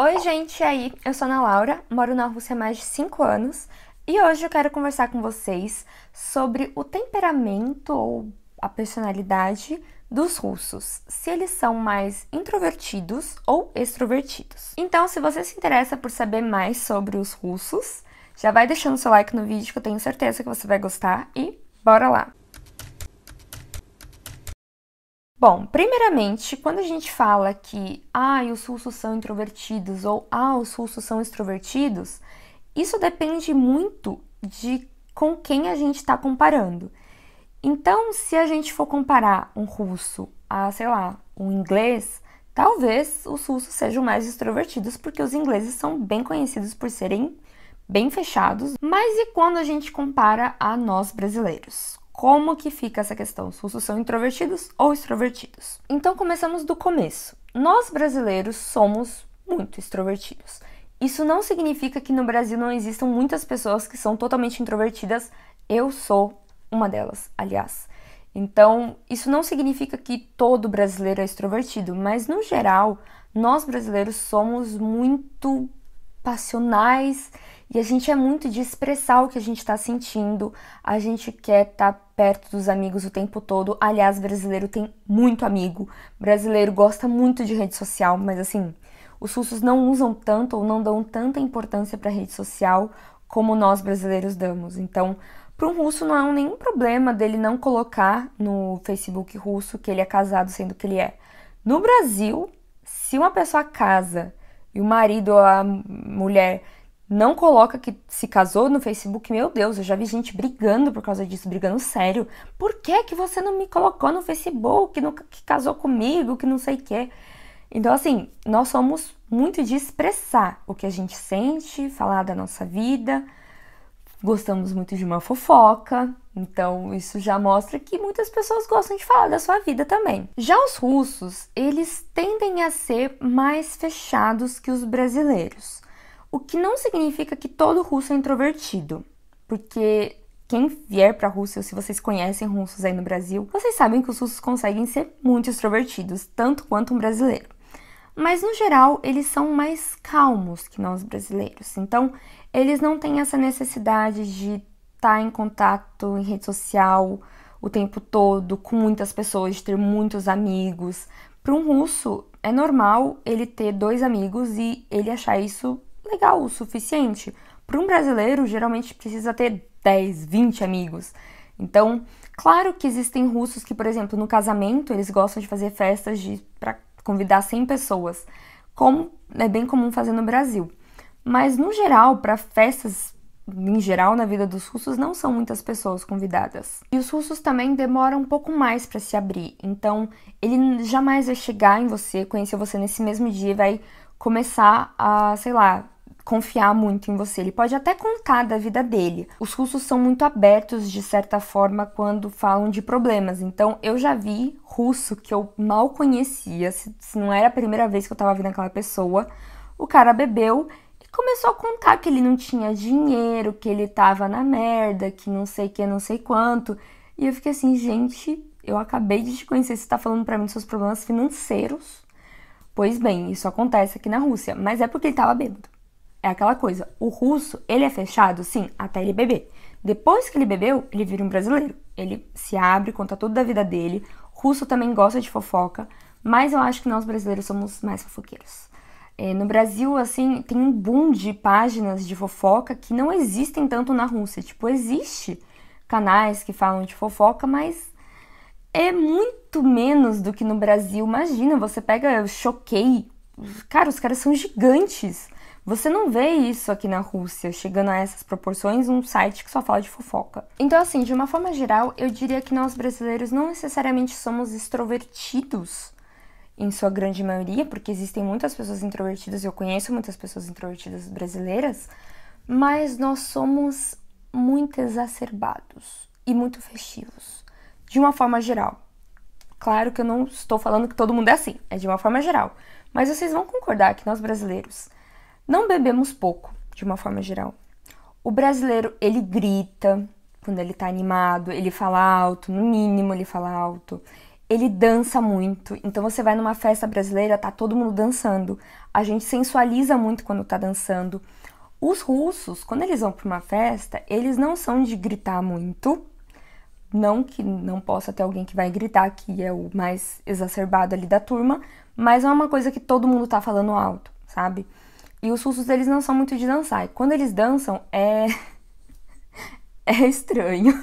Oi, gente, e aí? Eu sou a Ana Laura, moro na Rússia há mais de 5 anos e hoje eu quero conversar com vocês sobre o temperamento ou a personalidade dos russos, se eles são mais introvertidos ou extrovertidos. Então, se você se interessa por saber mais sobre os russos, já vai deixando seu like no vídeo que eu tenho certeza que você vai gostar e bora lá! Bom, primeiramente, quando a gente fala que os russos são introvertidos ou os russos são extrovertidos, isso depende muito de com quem a gente está comparando. Então, se a gente for comparar um russo a, sei lá, um inglês, talvez os russos sejam mais extrovertidos, porque os ingleses são bem conhecidos por serem bem fechados. Mas e quando a gente compara a nós brasileiros? Como que fica essa questão? Os russos são introvertidos ou extrovertidos? Então, começamos do começo. Nós brasileiros somos muito extrovertidos. Isso não significa que no Brasil não existam muitas pessoas que são totalmente introvertidas. Eu sou uma delas, aliás. Então, isso não significa que todo brasileiro é extrovertido, mas no geral, nós brasileiros somos muito passionais e a gente é muito de expressar o que a gente está sentindo, a gente quer estar perto dos amigos o tempo todo. Aliás, brasileiro tem muito amigo, brasileiro gosta muito de rede social, mas assim, os russos não usam tanto ou não dão tanta importância para rede social como nós brasileiros damos. Então, para um russo não é nenhum problema dele não colocar no Facebook russo que ele é casado, sendo que ele é. No Brasil, se uma pessoa casa e o marido ou a mulher não coloca que se casou no Facebook, meu Deus, eu já vi gente brigando por causa disso, brigando sério. Por que você não me colocou no Facebook, que casou comigo, que não sei o quê? Então, assim, nós somos muito de expressar o que a gente sente, falar da nossa vida, gostamos muito de uma fofoca, então isso já mostra que muitas pessoas gostam de falar da sua vida também. Já os russos, eles tendem a ser mais fechados que os brasileiros. O que não significa que todo russo é introvertido, porque quem vier para a Rússia, se vocês conhecem russos aí no Brasil, vocês sabem que os russos conseguem ser muito extrovertidos, tanto quanto um brasileiro. Mas no geral, eles são mais calmos que nós brasileiros. Então, eles não têm essa necessidade de estar em contato em rede social o tempo todo com muitas pessoas, de ter muitos amigos. Para um russo, é normal ele ter 2 amigos e ele achar isso legal o suficiente. Para um brasileiro, geralmente precisa ter 10, 20 amigos. Então, claro que existem russos que, por exemplo, no casamento, eles gostam de fazer festas para convidar 100 pessoas, como é bem comum fazer no Brasil. Mas, no geral, para festas, em geral, na vida dos russos, não são muitas pessoas convidadas. E os russos também demoram um pouco mais para se abrir. Então, ele jamais vai chegar em você, conhecer você nesse mesmo dia e vai começar a, sei lá, confiar muito em você. Ele pode até contar da vida dele. Os russos são muito abertos, de certa forma, quando falam de problemas. Então, eu já vi russo que eu mal conhecia, se não era a primeira vez que eu tava vendo aquela pessoa, o cara bebeu e começou a contar que ele não tinha dinheiro, que ele tava na merda, que não sei o que, não sei quanto. E eu fiquei assim, gente, eu acabei de te conhecer, você tá falando pra mim dos seus problemas financeiros? Pois bem, isso acontece aqui na Rússia, mas é porque ele tava bêbado. É aquela coisa, o russo, ele é fechado, sim, até ele beber. Depois que ele bebeu, ele vira um brasileiro. Ele se abre, conta tudo da vida dele. O russo também gosta de fofoca, mas eu acho que nós brasileiros somos mais fofoqueiros. No Brasil, assim, tem um boom de páginas de fofoca que não existem tanto na Rússia. Tipo, existe canais que falam de fofoca, mas é muito menos do que no Brasil. Imagina, você pega Choquei. Cara, os caras são gigantes. Você não vê isso aqui na Rússia, chegando a essas proporções, um site que só fala de fofoca. Então, assim, de uma forma geral, eu diria que nós brasileiros não necessariamente somos extrovertidos, em sua grande maioria, porque existem muitas pessoas introvertidas, eu conheço muitas pessoas introvertidas brasileiras, mas nós somos muito exacerbados e muito festivos, de uma forma geral. Claro que eu não estou falando que todo mundo é assim, é de uma forma geral, mas vocês vão concordar que nós brasileiros não bebemos pouco, de uma forma geral. O brasileiro, ele grita quando ele tá animado, ele fala alto, no mínimo ele fala alto. ele dança muito. Então você vai numa festa brasileira, tá todo mundo dançando. A gente sensualiza muito quando tá dançando. Os russos, quando eles vão pra uma festa, eles não são de gritar muito. Não que não possa ter alguém que vai gritar, que é o mais exacerbado ali da turma, mas é uma coisa que todo mundo tá falando alto, sabe? E os russos, eles não são muito de dançar. E quando eles dançam, é estranho.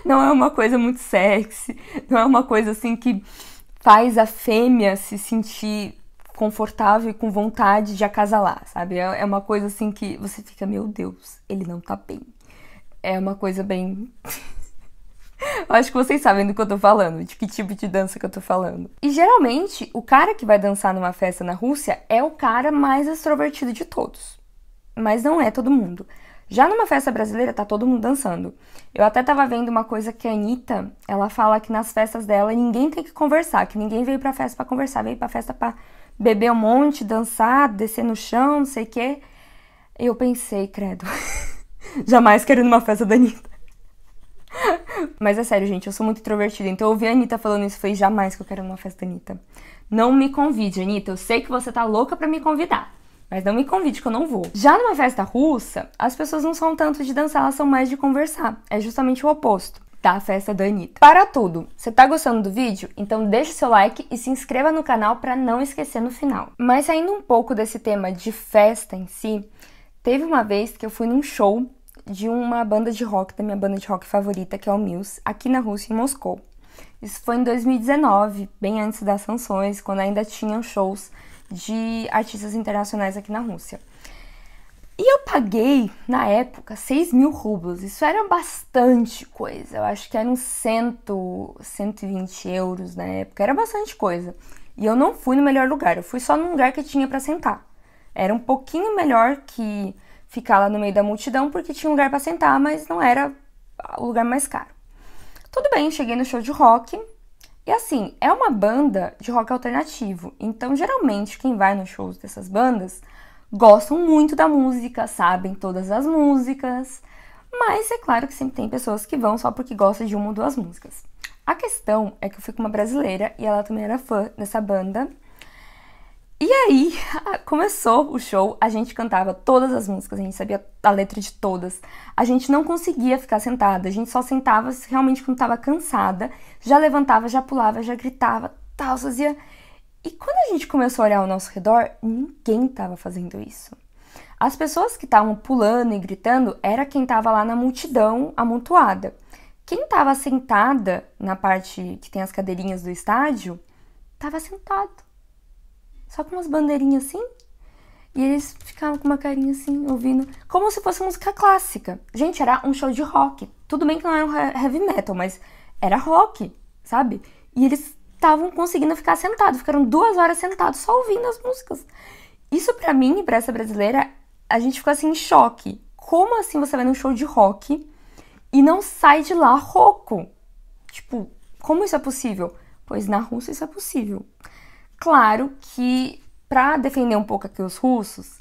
Não é uma coisa muito sexy, não é uma coisa assim que faz a fêmea se sentir confortável e com vontade de acasalar, sabe? É uma coisa assim que você fica, meu Deus, ele não tá bem. É uma coisa bem... Eu acho que vocês sabem do que eu tô falando, de que tipo de dança que eu tô falando. E geralmente, o cara que vai dançar numa festa na Rússia é o cara mais extrovertido de todos. Mas não é todo mundo. Já numa festa brasileira, tá todo mundo dançando. Eu até tava vendo uma coisa que a Anitta, ela fala que nas festas dela ninguém tem que conversar, que ninguém veio pra festa pra conversar, veio pra festa pra beber um monte, dançar, descer no chão, não sei o quê. Eu pensei, credo, jamais quero ir numa festa da Anitta. Mas é sério, gente, eu sou muito introvertida, então eu ouvi a Anitta falando isso, foi jamais que eu quero ir numa festa da Anitta. Não me convide, Anitta, eu sei que você tá louca pra me convidar. Mas não me convide que eu não vou. Já numa festa russa, as pessoas não são tanto de dançar, elas são mais de conversar. É justamente o oposto da festa da Anitta. Para tudo, você tá gostando do vídeo? Então deixa seu like e se inscreva no canal para não esquecer no final. Mas saindo um pouco desse tema de festa em si, teve uma vez que eu fui num show de uma banda de rock, da minha banda de rock favorita, que é o Muse, aqui na Rússia, em Moscou. Isso foi em 2019, bem antes das sanções, quando ainda tinham shows de artistas internacionais aqui na Rússia. E eu paguei, na época, 6.000 rublos. Isso era bastante coisa. Eu acho que eram 120 euros na época. Era bastante coisa. E eu não fui no melhor lugar. Eu fui só num lugar que tinha pra sentar. Era um pouquinho melhor que ficar lá no meio da multidão, porque tinha um lugar pra sentar, mas não era o lugar mais caro. Tudo bem, cheguei no show de rock. E assim, é uma banda de rock alternativo, então geralmente quem vai nos shows dessas bandas gostam muito da música, sabem todas as músicas, mas é claro que sempre tem pessoas que vão só porque gostam de uma ou duas músicas. A questão é que eu fui com uma brasileira e ela também era fã dessa banda. E aí, começou o show, a gente cantava todas as músicas, a gente sabia a letra de todas. A gente não conseguia ficar sentada, a gente só sentava realmente quando estava cansada, já levantava, já pulava, já gritava, tal, fazia... E quando a gente começou a olhar ao nosso redor, ninguém estava fazendo isso. As pessoas que estavam pulando e gritando era quem estava lá na multidão amontoada. Quem estava sentada na parte que tem as cadeirinhas do estádio, estava sentado. Só com umas bandeirinhas assim, e eles ficavam com uma carinha assim, ouvindo, como se fosse música clássica. Gente, era um show de rock. Tudo bem que não era um heavy metal, mas era rock, sabe? E eles estavam conseguindo ficar sentados, ficaram 2 horas sentados só ouvindo as músicas. Isso pra mim e pra essa brasileira, a gente ficou assim em choque. Como assim você vai num show de rock e não sai de lá rouco? Tipo, como isso é possível? Pois na Rússia isso é possível. Claro que, para defender um pouco aqui os russos,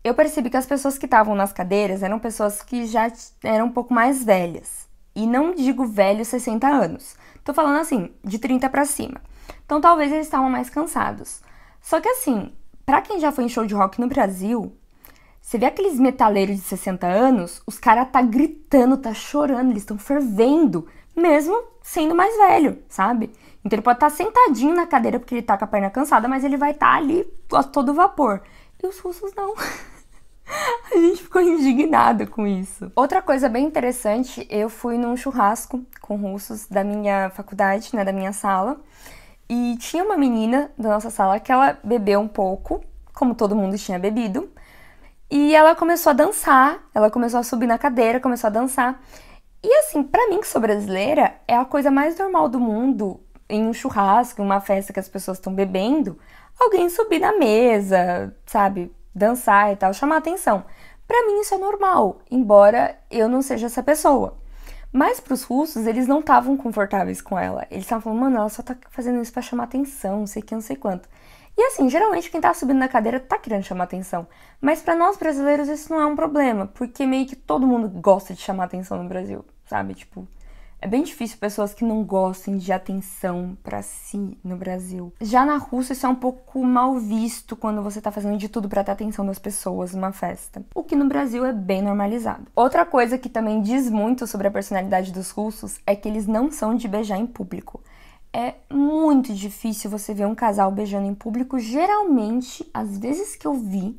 eu percebi que as pessoas que estavam nas cadeiras eram pessoas que já eram um pouco mais velhas. E não digo velhos 60 anos. Tô falando assim, de 30 pra cima. Então talvez eles estavam mais cansados. Só que assim, pra quem já foi em show de rock no Brasil, você vê aqueles metaleiros de 60 anos, os caras tá gritando, tá chorando, eles estão fervendo, mesmo sendo mais velho, sabe? Então ele pode estar sentadinho na cadeira porque ele tá com a perna cansada, mas ele vai estar ali a todo vapor. E os russos não. A gente ficou indignado com isso. Outra coisa bem interessante, eu fui num churrasco com russos da minha faculdade, né, da minha sala. E tinha uma menina da nossa sala que ela bebeu um pouco, como todo mundo tinha bebido. E ela começou a dançar, ela começou a subir na cadeira, começou a dançar. E assim, pra mim que sou brasileira, é a coisa mais normal do mundo, em um churrasco, em uma festa que as pessoas estão bebendo, alguém subir na mesa, sabe, dançar e tal, chamar atenção. Pra mim isso é normal, embora eu não seja essa pessoa. Mas pros russos, eles não estavam confortáveis com ela. Eles estavam falando, mano, ela só tá fazendo isso pra chamar atenção, não sei o que, não sei quanto. E assim, geralmente quem tá subindo na cadeira tá querendo chamar atenção. Mas pra nós brasileiros isso não é um problema, porque meio que todo mundo gosta de chamar atenção no Brasil, sabe? Tipo, É bem difícil pessoas que não gostem de atenção pra si no Brasil. Já na Rússia, isso é um pouco mal visto quando você tá fazendo de tudo pra ter a atenção das pessoas numa festa. O que no Brasil é bem normalizado. Outra coisa que também diz muito sobre a personalidade dos russos é que eles não são de beijar em público. É muito difícil você ver um casal beijando em público. Geralmente, as vezes que eu vi,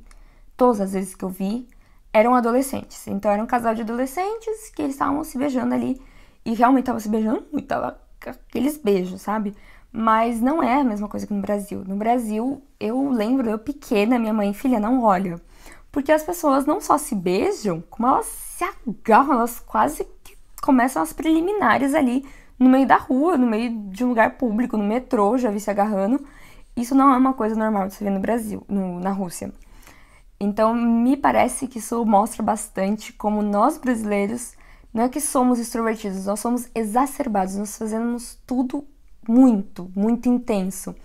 todas as vezes que eu vi, eram adolescentes. Então era um casal de adolescentes que eles estavam se beijando ali. E realmente tava se beijando muito, tava aqueles beijos, sabe? Mas não é a mesma coisa que no Brasil. No Brasil, eu lembro, eu pequena, minha mãe, filha, não olha. Porque as pessoas não só se beijam, como elas se agarram, elas quase que começam as preliminares ali no meio da rua, no meio de um lugar público, no metrô, já vi se agarrando. Isso não é uma coisa normal de se ver no Brasil, na Rússia. Então, me parece que isso mostra bastante como nós brasileiros não é que somos extrovertidos, nós somos exacerbados, nós fazemos tudo muito, muito intenso.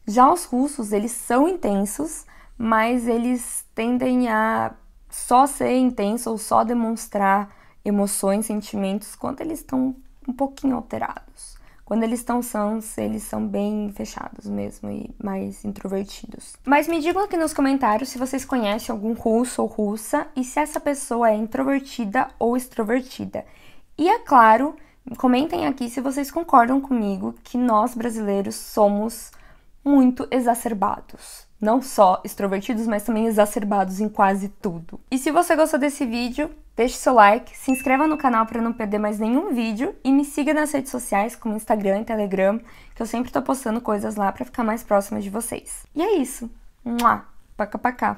Já os russos, eles são intensos, mas eles tendem a só ser intenso ou só demonstrar emoções, sentimentos quando eles estão um pouquinho alterados. Quando eles estão sãos, eles são bem fechados mesmo e mais introvertidos. Mas me digam aqui nos comentários se vocês conhecem algum russo ou russa e se essa pessoa é introvertida ou extrovertida. E é claro, comentem aqui se vocês concordam comigo que nós brasileiros somos muito exacerbados. Não só extrovertidos, mas também exacerbados em quase tudo. E se você gostou desse vídeo, deixe seu like, se inscreva no canal para não perder mais nenhum vídeo e me siga nas redes sociais como Instagram e Telegram, que eu sempre tô postando coisas lá para ficar mais próxima de vocês. E é isso. Mua! Paca, paca.